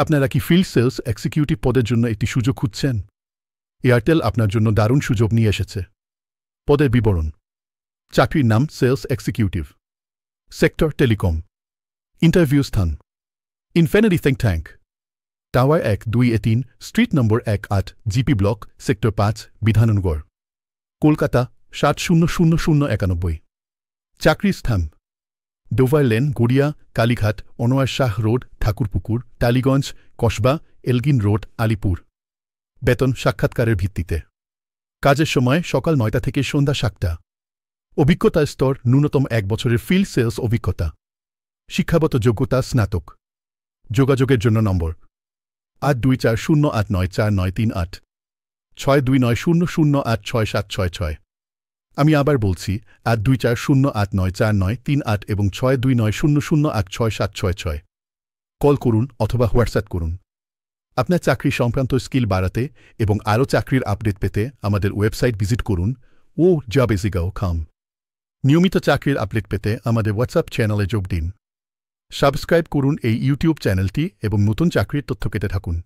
আপনারা কি field sales executive পদের জন্য একটি সুযোগ খুঁজছেন? এয়ারটেল আপনার জন্য দারুণ সুযোগ নিয়ে এসেছে। পদের বিবরণ: চাকরির নাম sales executive, sector telecom, interview স্থান infinity think tank, tower 1-2-3, street number 1-8, GP block, sector 5, Bidhannagar, Kolkata 700091। চাকরির স্থান: Dover lane, Garia, Kalighat, Anwar Shah road, Thakurpukur, Tollygunge, Kasba, Elgin road, Alipore. বেতন সাক্ষাৎকারের ভিত্তিতে। কাজের সময় সকাল 9টা থেকে সন্ধ্যা 7টা। অভিজ্ঞতার স্তর ন্যূনতম 1 বছরের ফিল্ড সেলস অভিজ্ঞতা। শিক্ষাগত যোগ্যতা স্নাতক। যোগাযোগের জন্য নম্বর 8240894938, 6290086766। আমি আবার বলছি 8240894938 এবং 6290086766। কল করুন অথবা হোয়াটসঅ্যাপ করুন। আপনার চাকরি সংক্রান্ত স্কিল বাড়াতে এবং আরও চাকরির আপডেট পেতে আমাদের ওয়েবসাইট ভিজিট করুন jobasigo.com। নিয়মিত চাকরির আপডেট পেতে আমাদের হোয়াটসঅ্যাপ চ্যানেলে যোগ দিন। সাবস্ক্রাইব করুন এই ইউটিউব চ্যানেলটি এবং নতুন চাকরির তথ্য পেতে থাকুন।